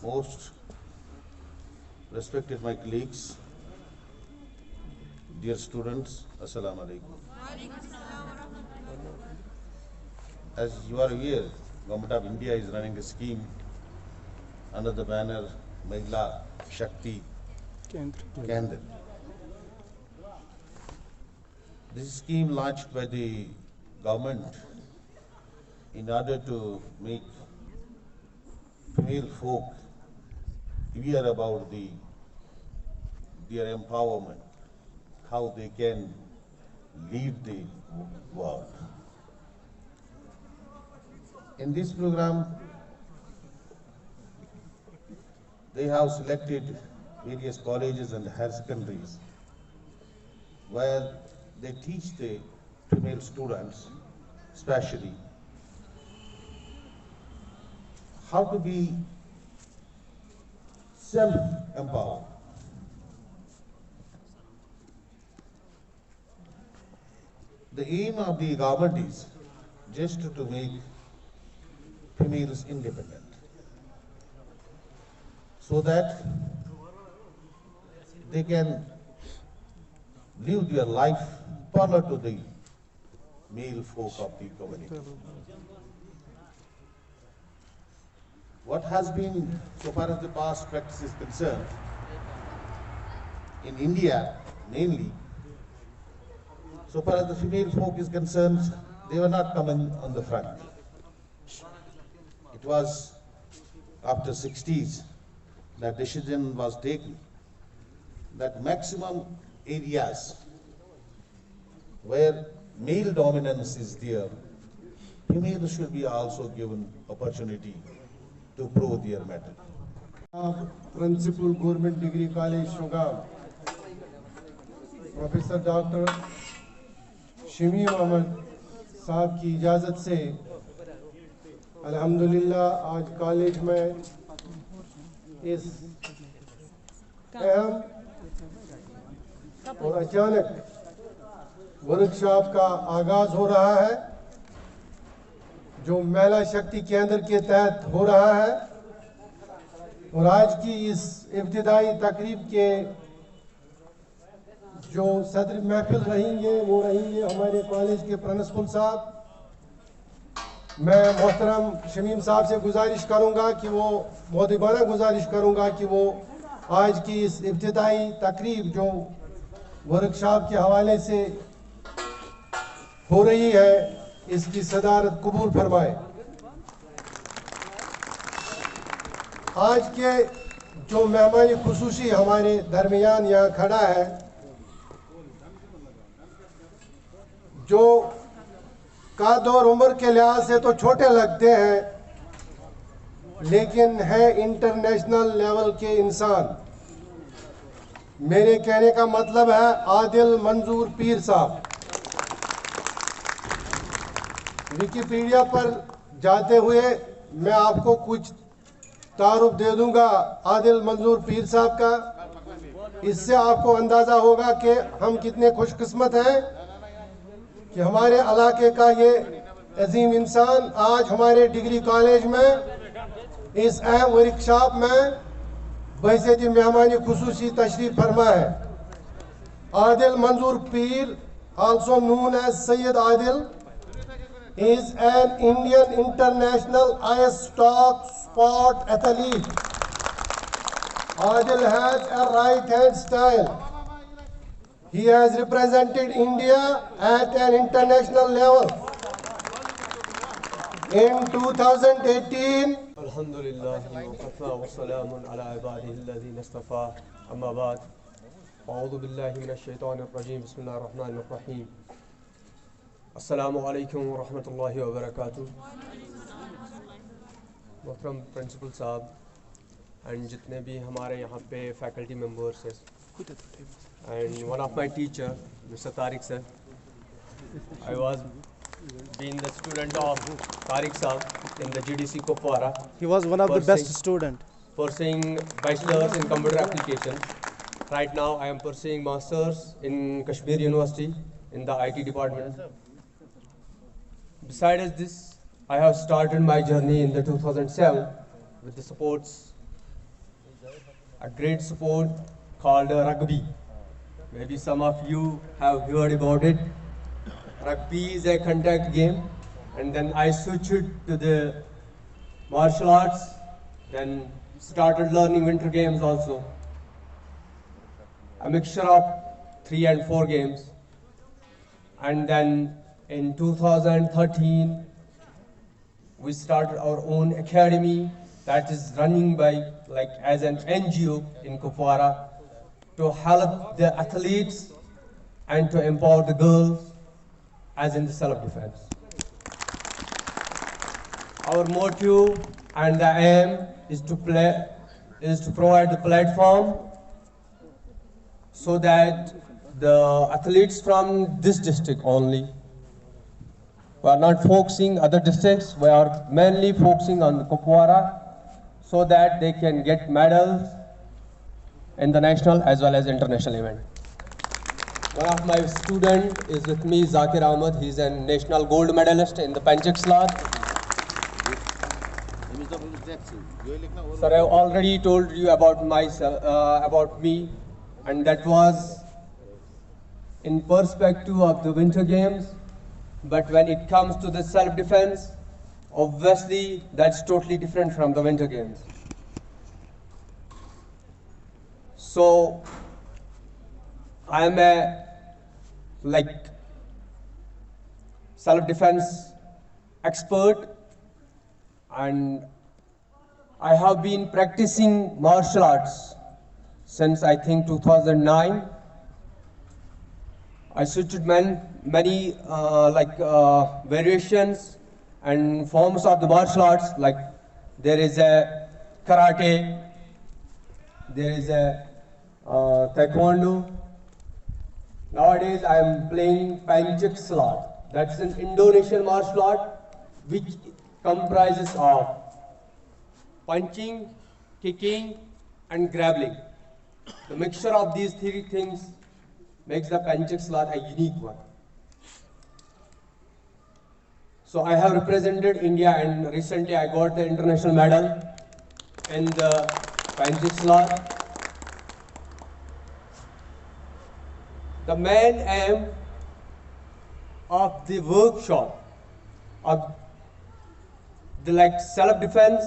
most respected my colleagues, dear students, Assalamu alaikum. As you are aware, Government of India is running a scheme under the banner Mahila Shakti Kendra. This scheme launched by the government in order to make female folk aware about their empowerment, how they can lead the world. In this program, they have selected various colleges and higher secondaries where they teach the female students, especially, how to be self-empowered. The aim of the government is just to make females independent, so that they can live their life parallel to the male folk of the community. What has been, so far as the past practice is concerned, in India mainly, so far as the female folk is concerned, they were not coming on the front. It was after 60s that decision was taken that maximum areas where male dominance is there, females should be also given opportunity to prove their metal. Principal Government Degree College Shogam, Professor Dr. Shamim Ahmad साहब की इजाज़त से अल्हम्दुलिल्लाह आज college में इस अहम और अचानक वर्कशॉप का आगाज़ हो रहा है जो महिला शक्ति केंद्र के तहत हो रहा है। और आज की इस इब्तिदाई तकरीब के जो सदर महफिल रहेंगे वो रहेंगे हमारे कॉलेज के प्रिंसिपल साहब। मैं मोहतरम शमीम साहब से गुजारिश करूंगा कि वो मोहतबाना गुजारिश करूंगा कि वो आज की इस इब्तिदाई तकरीब जो वर्कशॉप के हवाले से हो रही है इसकी सदारत कबूल फरमाए। आज के जो मेहमान खुसूसी हमारे दरमियान यहाँ खड़ा है, जो कद और उम्र के लिहाज से तो छोटे लगते हैं लेकिन है इंटरनेशनल लेवल के इंसान। मेरे कहने का मतलब है आदिल मंजूर पीर साहब। विकिपीडिया पर जाते हुए मैं आपको कुछ तारुफ दे दूंगा आदिल मंजूर पीर साहब का। इससे आपको अंदाजा होगा कि हम कितने खुशकिस्मत हैं कि हमारे इलाके का ये अजीम इंसान आज हमारे डिग्री कॉलेज में इस अहम वर्कशॉप में बहैसियत मेहमान खुसूसी तशरीफ फरमा है। आदिल मंजूर पीर, also known as Sayyid Adil, is an Indian international ice stock sport athlete. Adil has a right-hand style. He has represented India at an international level. In 2018, Alhamdulillah wa salamun ala ibadihi alladhina istafa, amma ba'd. A'udhu billahi minash shaitanir rajim. Bismillahir rahmanir rahim. Assalamu alaikum wa rahmatullahi wa barakatuh. Muhtaram Principal Saab and जितने भी हमारे यहाँ पे faculty members हैं and one of my teacher, Mr. Tariq sir. I was being the student of Tariq Saab in the GDC Kupwara. He was one of the best student. Pursuing bachelor's in computer application. Right now I am pursuing master's in Kashmir University in the IT department. Besides this, I have started my journey in the 2007 with the supports a great sport called rugby. Maybe some of you have heard about it. Rugby is a contact game, and then I switched to the martial arts, then started learning winter games also. A mixture of 3 and 4 games. And then in 2013, we started our own academy that is running by like as an NGO in Kupwara to help the athletes and to empower the girls as in the self-defense. Our motto and the aim is to provide the platform so that the athletes from this district only, we are not focusing other districts, we are mainly focusing on the Kupwara so that they can get medals in the national as well as international event. One of my students is with me, Zakir Ahmed. He's a national gold medalist in the Panchak Slot. Sir, I already told you about myself, about me, and that was in perspective of the Winter Games. But when it comes to the self-defense, obviously that's totally different from the Winter Games. So I am a self-defense expert, and I have been practicing martial arts since I think 2009. I switched many variations and forms of the martial arts, like there is a karate, there is a taekwondo. Nowadays I am playing Panchak Slot. That's an Indonesian martial art which comprises of punching, kicking and grappling. The mixture of these three things makes the Panchak Slot a unique one. So I have represented India, and recently I got the international medal in the Panchak Slot. The main aim of the workshop of the self-defense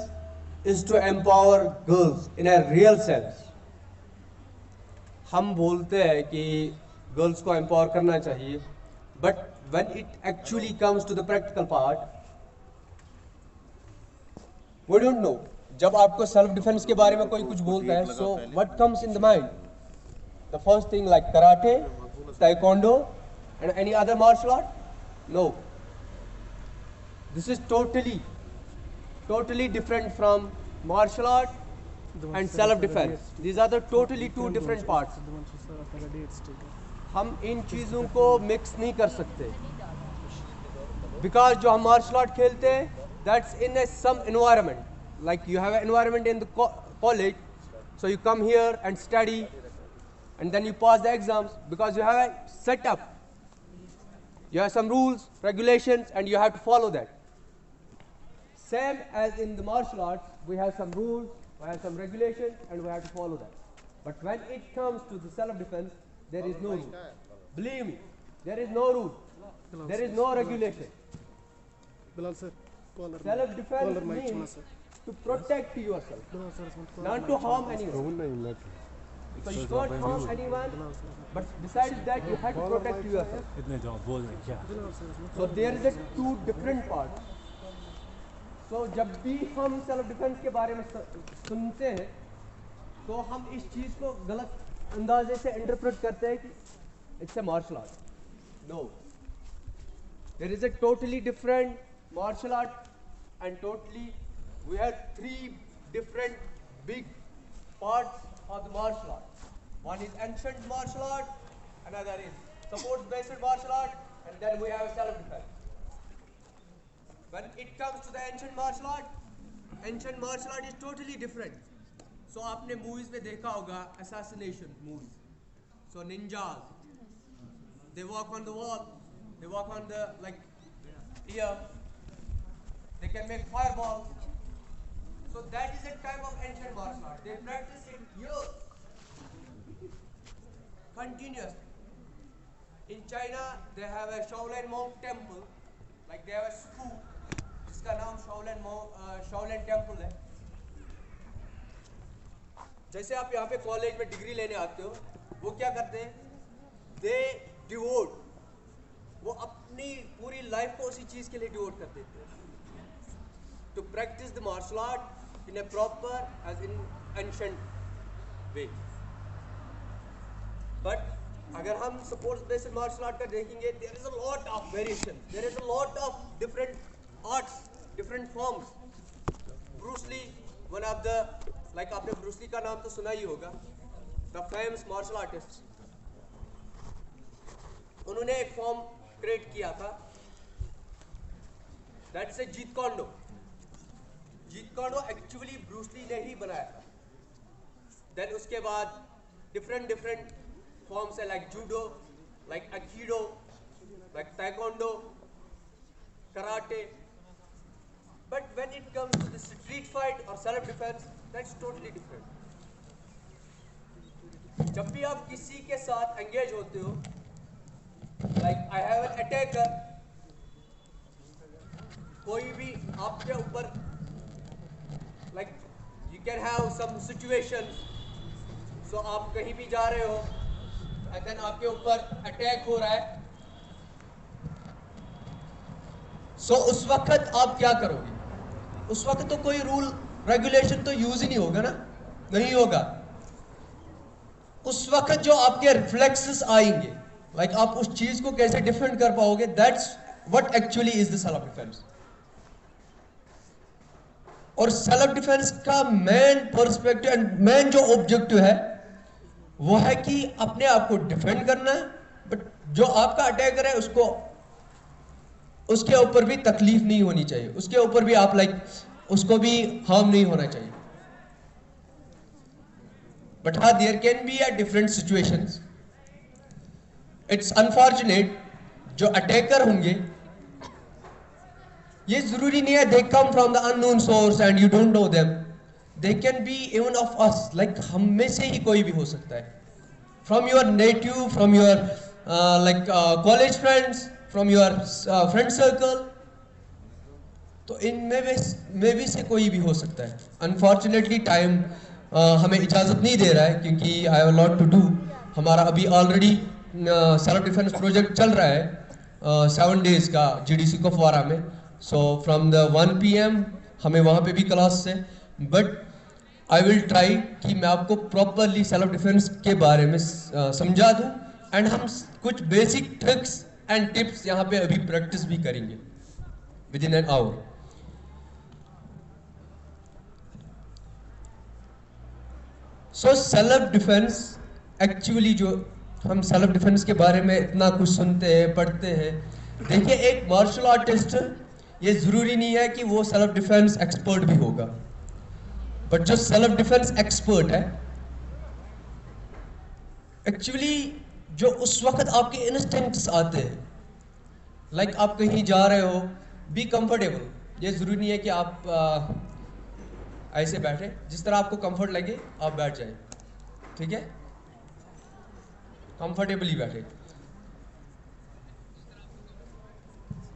is to empower girls in a real sense. हम बोलते हैं कि girls को empower करना चाहिए, but when it actually comes to the practical part, we don't know. जब आपको self-defense के बारे में कोई कुछ बोलता है, so what comes in the mind? The first thing like karate, taekwondo, and any other martial art? No. This is totally different from martial art and self-defense. These are the totally two different parts. हम इन चीज़ों को mix नहीं कर सकते. Because जो हम martial art खेलते हैं, that's in some environment. Like you have an environment in the college, so you come here and study, and then you pass the exams because you have a setup. You have some rules, regulations, and you have to follow that. Same as in the martial arts, we have some rules, we have some regulations, and we have to follow that. But when it comes to the self-defense, there is no rule. Believe me, there is no rule. There is no regulation. Self-defense means to protect yourself, not to harm anyone. So you can't harm anyone, but besides that, you have to protect yourself. So there is a two different parts. So जब भी हम self defence के बारे में सुनते हैं, तो हम इस चीज़ को गलत अंदाजे से इंटरप्रेट करते हैं कि it's a martial art. No. There is a totally different martial art, and totally we have three different big parts of the martial art. One is ancient martial art, another is support-based martial art, and then we have self-defense. When it comes to the ancient martial art is totally different. So आपने movies में देखा होगा assassination movies. So ninjas, they walk on the wall, they walk on the ear, they can make fireballs. So that is a type of ancient martial art. They practice it continuously. In China, they have a Shaolin monk temple, like they have a school, जिसका नाम Shaolin Temple है. जैसे आप यहाँ पे college में degree लेने आते हो, वो क्या करते हैं? They devote, वो अपनी पूरी लाइफ को उसी चीज के लिए डिवोट कर देते हैं. To practice the martial art in a proper as in ancient way. But अगर हम sports based martial art का देखेंगे, there is a lot of variation. There is a lot of different arts, different forms. Bruce Lee, one of the, like आपने Bruce Lee का नाम तो सुना ही होगा, the famous martial artist. उन्होंने एक फॉर्म क्रिएट किया था, that's a Jeet Kune Do. Jeet Kune Do actually Bruce Lee ने ही बनाया था. देन उसके बाद डिफरेंट फॉर्म्स है, like judo, like aikido, like taekwondo, karate. But when it comes to the street fight और self defence, that's totally different. जब भी आप किसी के साथ एंगेज होते हो, like I have an attacker, कोई भी आपके ऊपर, like you can have some situations, so आप कहीं भी जा रहे हो and then आपके ऊपर अटैक हो रहा है, so उस वक्त आप क्या करोगे? उस वक्त तो कोई रूल रेगुलेशन तो यूज ही नहीं होगा ना, नहीं होगा. उस वक्त जो आपके रिफ्लेक्सेस आएंगे, like आप उस चीज को कैसे डिफेंड कर पाओगे, that's what actually is the self defense. और सेल्फ डिफेंस का मेन पर्सपेक्टिव एंड मेन जो ऑब्जेक्टिव है वो है कि अपने आप को डिफेंड करना है, बट जो आपका अटैकर है उसको, उसके ऊपर भी तकलीफ नहीं होनी चाहिए, उसके ऊपर भी आप उसको भी हार्म नहीं होना चाहिए. बट हाँ, there can be a different situations. It's unfortunate जो अटैकर होंगे, ये जरूरी नहीं है they come from the unknown source and you don't know them. They can be even of us, like हम में से ही कोई भी हो सकता है, from your native, from your college friends, from your friend circle. तो इनमें भी से कोई भी हो सकता है. अनफॉर्चुनेटली टाइम हमें इजाजत नहीं दे रहा है, क्योंकि I have a lot to do. हमारा अभी ऑलरेडी सेल्फ डिफेंस प्रोजेक्ट चल रहा है 7 days का GDC कुपवारा में. सो फ्रॉम द 1 PM हमें वहाँ पे भी क्लास है. बट आई विल ट्राई कि मैं आपको प्रॉपरली सेल्फ डिफेंस के बारे में समझा दूँ, एंड हम कुछ बेसिक ट्रिक्स एंड टिप्स यहाँ पे अभी प्रैक्टिस भी करेंगे with in an hour. So self defence actually, जो हम सेल्फ डिफेंस के बारे में इतना कुछ सुनते हैं, पढ़ते हैं. देखिए, एक मार्शल आर्टिस्ट, ये जरूरी नहीं है कि वो सेल्फ डिफेंस एक्सपर्ट भी होगा, बट जो सेल्फ डिफेंस एक्सपर्ट है, एक्चुअली जो उस वक्त आपके इंस्टिंक्ट्स आते हैं, लाइक आप कहीं जा रहे हो, बी कंफर्टेबल. ये जरूरी नहीं है कि आप ऐसे बैठे, जिस तरह आपको कंफर्ट लगे आप बैठ जाए, ठीक है, कंफर्टेबली बैठे.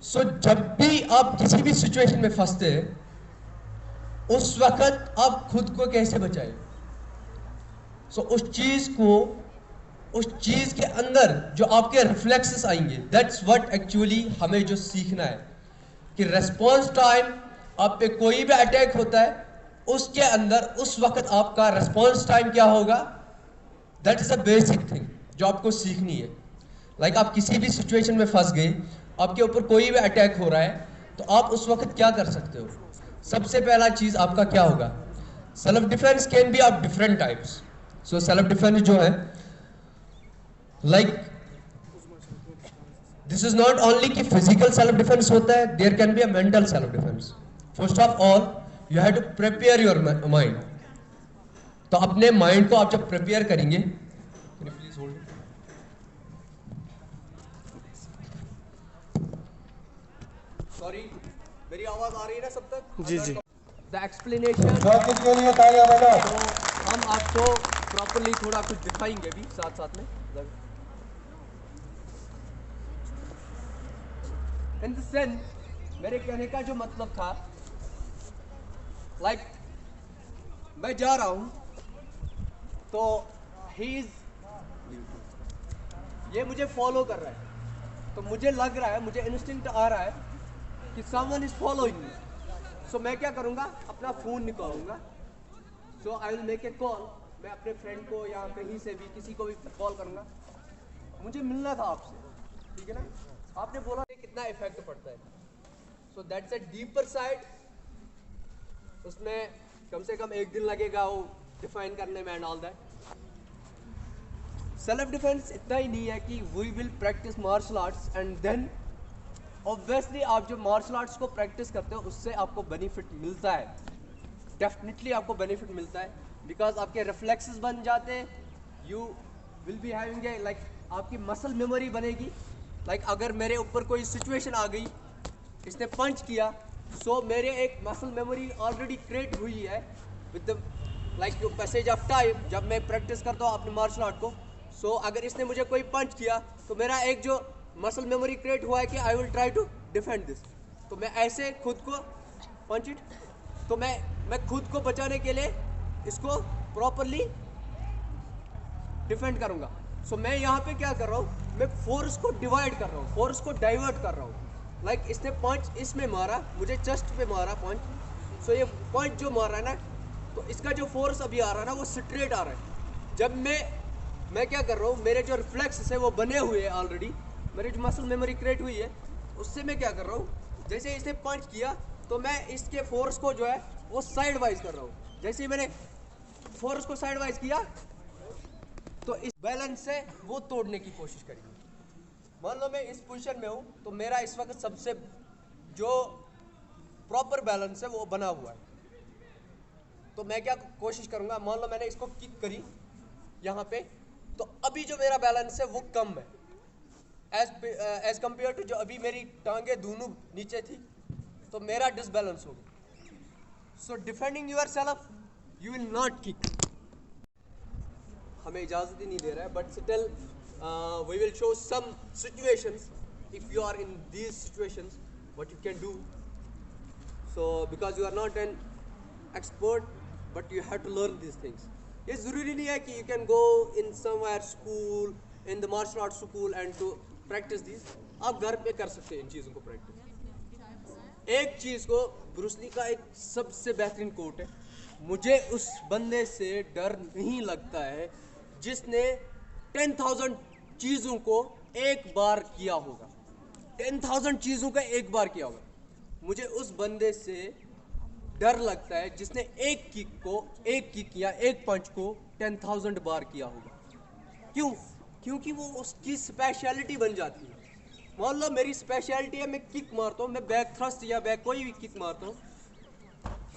सो जब भी आप किसी भी सिचुएशन में फंसते हैं, उस वक्त आप खुद को कैसे बचाएं. सो उस चीज के अंदर जो आपके रिफ्लेक्सेस आएंगे, दैट्स व्हाट एक्चुअली हमें जो सीखना है, कि रेस्पॉन्स टाइम, आप पे कोई भी अटैक होता है, उसके अंदर उस वक्त आपका रेस्पॉन्स टाइम क्या होगा. That is a basic thing जो आपको सीखनी है. लाइक आप किसी भी सिचुएशन में फंस गए, आपके ऊपर कोई भी अटैक हो रहा है, तो आप उस वक्त क्या कर सकते हो. सबसे पहला चीज आपका क्या होगा, self defence can be of different types. So self defence जो है, like this is not only कि फिजिकल सेल्फ डिफेंस होता है, there can be a mental self defence. First of all you have to prepare your mind. तो अपने mind को आप जब प्रिपेयर करेंगे, प्लीज होल्ड. सॉरी, मेरी आवाज आ रही है ना सब तक? जी जी. द एक्सप्लेनेशन के लिए तालियां बजाओ. तो हम आपको प्रॉपरली थोड़ा कुछ दिखाएंगे भी साथ साथ में. मतलब इन द सेंस मेरे कहने का जो मतलब था लाइक मैं जा रहा हूँ तो ये मुझे फॉलो कर रहा है, तो मुझे लग रहा है, मुझे इंस्टिंक्ट आ रहा है कि someone is following me. So मैं क्या करूँगा, अपना फ़ोन निकालूंगा। So I will make a call, मैं अपने फ्रेंड को या कहीं से भी किसी को भी कॉल करूँगा, मुझे मिलना था आपसे, ठीक है ना। आपने बोला कि कितना इफेक्ट पड़ता है। So that's a deeper side, उसमें कम से कम 1 दिन लगेगा वो डिफाइन करने में and all that. Self defence इतना ही नहीं है कि we will practise martial arts and then obviously आप जो मार्शल आर्ट्स को प्रैक्टिस करते हो उससे आपको बेनिफिट मिलता है, डेफिनेटली आपको बेनिफिट मिलता है, बिकॉज आपके रिफ्लेक्सेस बन जाते हैं, you will be having a like आपकी मसल मेमोरी बनेगी। लाइक अगर मेरे ऊपर कोई सिचुएशन आ गई, इसने पंच किया, सो मेरे एक मसल मेमोरी ऑलरेडी क्रिएट हुई है with the like passage of time जब मैं प्रैक्टिस करता हूँ अपने मार्शल आर्ट को। सो अगर इसने मुझे कोई पंच किया तो मेरा एक जो मसल मेमोरी क्रिएट हुआ है कि I will try to defend this, तो मैं ऐसे खुद को पंच इट, तो मैं खुद को बचाने के लिए इसको प्रॉपरली डिफेंड करूंगा। सो मैं यहाँ पे क्या कर रहा हूँ, मैं फोर्स को डिवाइड कर रहा हूँ, फोर्स को डाइवर्ट कर रहा हूँ। लाइक इसने पंच इसमें मारा, मुझे चेस्ट पे मारा पंच, सो ये पंच जो मार रहा है ना, तो इसका जो फोर्स अभी आ रहा है ना वो स्ट्रेट आ रहा है। जब मैं क्या कर रहा हूँ, मेरे जो रिफ्लेक्स है वो बने हुए हैं ऑलरेडी, मेरी जो मसल मेमोरी क्रिएट हुई है उससे मैं क्या कर रहा हूँ, जैसे इसने पंच किया तो मैं इसके फोर्स को जो है वो साइड वाइज कर रहा हूँ। जैसे ही मैंने फोर्स को साइड वाइज किया तो इस बैलेंस से वो तोड़ने की कोशिश करेंगे। मान लो मैं इस पोजीशन में हूँ तो मेरा इस वक्त सबसे जो प्रॉपर बैलेंस है वो बना हुआ है, तो मैं क्या कोशिश करूँगा, मान लो मैंने इसको किक करी यहाँ पे, तो अभी जो मेरा बैलेंस है वो कम है एज कंपेयर टू जो अभी मेरी टांगे दोनों नीचे थी, तो मेरा डिसबैलेंस हो गया। So defending yourself you will not kick, हमें इजाज़त ही नहीं दे रहा है, but still we will show some situations if you are in these situations what you can do. So because you are not an expert but you have to learn these things. ये ज़रूरी नहीं है कि you can go in somewhere school in the martial art school and to practice this, आप घर पे कर सकते हैं इन चीज़ों को प्रैक्टिस। एक चीज़ को ब्रूस ली का एक सबसे बेहतरीन कोट है, मुझे उस बंदे से डर नहीं लगता है जिसने 10,000 चीज़ों को एक बार किया होगा, 10,000 चीज़ों का एक बार किया होगा। मुझे उस बंदे से डर लगता है जिसने एक किक या एक पंच को 10,000 बार किया होगा। क्यों? क्योंकि वो उसकी स्पेशलिटी बन जाती है। मान लो मेरी स्पेशलिटी है मैं किक मारता हूँ, मैं बैक थ्रस्ट या बैक कोई भी किक मारता हूँ,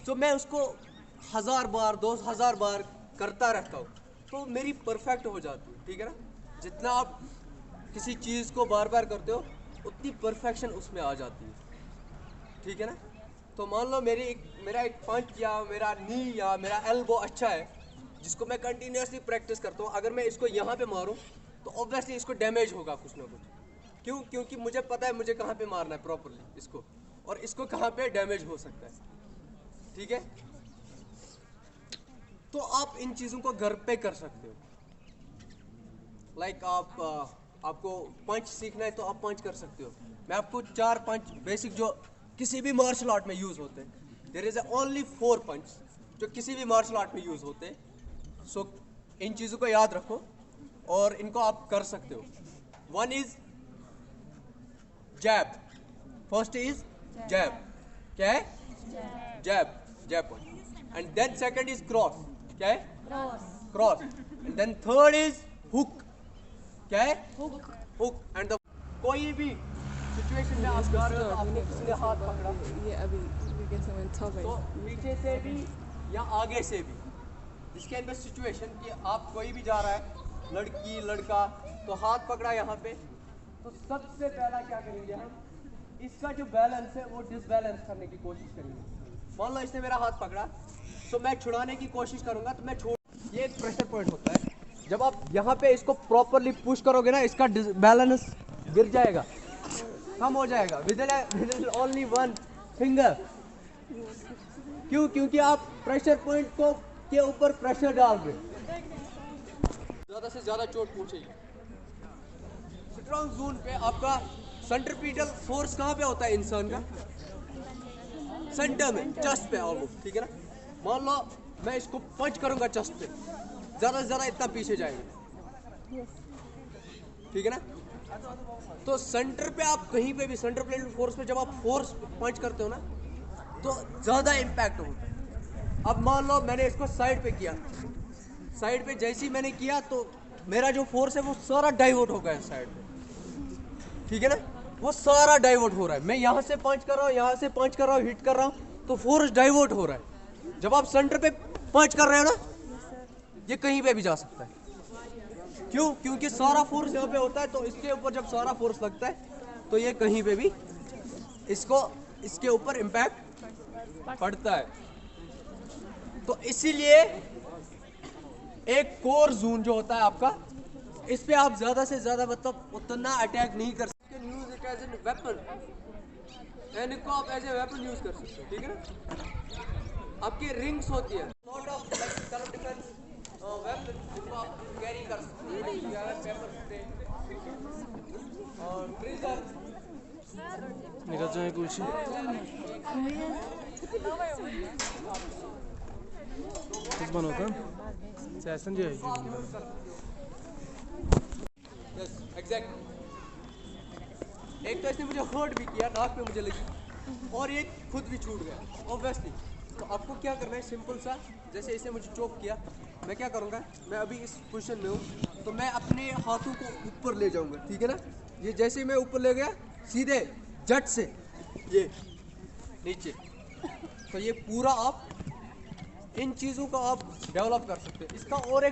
तो मैं उसको 1000 बार 2000 बार करता रहता हूँ, तो मेरी परफेक्ट हो जाती है, ठीक है ना। जितना आप किसी चीज़ को बार बार करते हो उतनी परफेक्शन उसमें आ जाती है, ठीक है ना। तो मान लो मेरा एक पंच या मेरा नी या मेरा एल्बो अच्छा है जिसको मैं कंटिन्यूसली प्रैक्टिस करता हूँ, अगर मैं इसको यहाँ पे मारूँ तो ऑब्वियसली इसको डैमेज होगा कुछ ना कुछ। क्यों? क्योंकि मुझे पता है मुझे कहाँ पे मारना है प्रॉपरली इसको, और इसको कहाँ पे डैमेज हो सकता है, ठीक है। तो आप इन चीज़ों को घर पे कर सकते हो। लाइक आपको पंच सीखना है तो आप पंच कर सकते हो। मैं आपको 4 पंच बेसिक जो किसी भी मार्शल आर्ट में यूज़ होते हैं, देयर इज़ ओनली 4 पंच जो किसी भी मार्शल आर्ट में यूज़ होते हैं। सो इन चीज़ों को याद रखो और इनको आप कर सकते हो। 1 is jab, first is jab, क्या है? Jab punch, and then second is cross, क्या है? Cross, and then third is hook, क्या है? हुक, एंड द कोई भी सिचुएशन में आप जा रहे हो तो आपने किसी ने हाथ पकड़ा, तो पीछे से भी या आगे से भी, जिसके अंदर सिचुएशन कि आप कोई भी जा रहा है, लड़की लड़का, तो हाथ पकड़ा यहाँ पे, तो सबसे पहला क्या करेंगे हम, इसका जो बैलेंस है वो डिसबैलेंस करने की कोशिश करेंगे। मान लो इसने मेरा हाथ पकड़ा, तो मैं छुड़ाने की कोशिश करूंगा, तो ये एक प्रेशर पॉइंट होता है, जब आप यहाँ पे इसको प्रॉपरली पुश करोगे ना, इसका बैलेंस गिर जाएगा, कम हो जाएगा विद ओनली वन फिंगर। क्यों? क्योंकि आप प्रेशर पॉइंट को के ऊपर प्रेशर डाल रहे, ज्यादा से ज्यादा चोट पहुंचेगी। स्ट्रॉन्ग जोन पे आपका सेंट्रीपिटल फोर्स कहाँ पे होता है इंसान का? सेंटर में, चेस्ट पे ऑलमोस्ट, ठीक है ना। मान लो मैं इसको पंच करूंगा चेस्ट पे, ज्यादा से ज्यादा इतना पीछे जाएगा, ठीक है ना। तो सेंटर पे आप कहीं पे भी सेंट्रीपिटल फोर्स पे जब आप फोर्स पंच करते हो ना, तो ज्यादा इम्पैक्ट होता है। अब मान लो मैंने इसको साइड पे किया, साइड पे जैसे ही मैंने किया तो मेरा जो फोर्स है वो सारा डाइवर्ट हो गया साइड पे, ठीक है ना। वो सारा डाइवर्ट हो रहा है, मैं यहाँ से पंच कर रहा हूँ, यहाँ से पंच कर रहा हूँ, हिट कर रहा हूँ, तो फोर्स डाइवर्ट हो रहा है। जब आप सेंटर पे पंच कर रहे हो ना, ये कहीं पे भी जा सकता है। क्यों? क्योंकि सारा फोर्स यहाँ पे होता है, तो इसके ऊपर जब सारा फोर्स लगता है तो ये कहीं पे भी इसके ऊपर इम्पैक्ट पड़ता है। तो इसीलिए एक कोर जोन जो होता है आपका, इस पे आप ज्यादा से ज्यादा मतलब उतना अटैक नहीं कर सकते। Use it as an weapon, and इनको आप एज ए वेपन यूज कर सकते हो, ठीक है ना। आपकी रिंग्स होती है, sort of like self defence weapon, जिनको आप कैरी कर सकते हो, पेपर स्प्रे और ट्रिगर। निकल जाए कुछ बनोता सेशन जो है। Yes exact. एक तो इसने मुझे हर्ट भी किया, नाक पे मुझे लगी, और ये खुद भी छूट गया ऑब्वियसली। तो आपको क्या करना है, सिंपल सा, जैसे इसने मुझे चोक किया, मैं क्या करूँगा, मैं अभी इस पोजीशन में हूँ, तो मैं अपने हाथों को ऊपर ले जाऊँगा, ठीक है ना। ये जैसे ही मैं ऊपर ले गया, सीधे जट से ये नीचे, तो ये पूरा आप इन चीज़ों का आप डेवलप कर सकते हैं। इसका और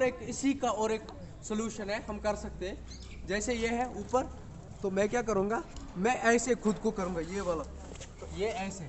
एक इसी का और एक सोल्यूशन है, हम कर सकते हैं। जैसे ये है ऊपर, तो मैं क्या करूँगा, मैं ऐसे खुद को करूँगा, ये वाला, तो ये ऐसे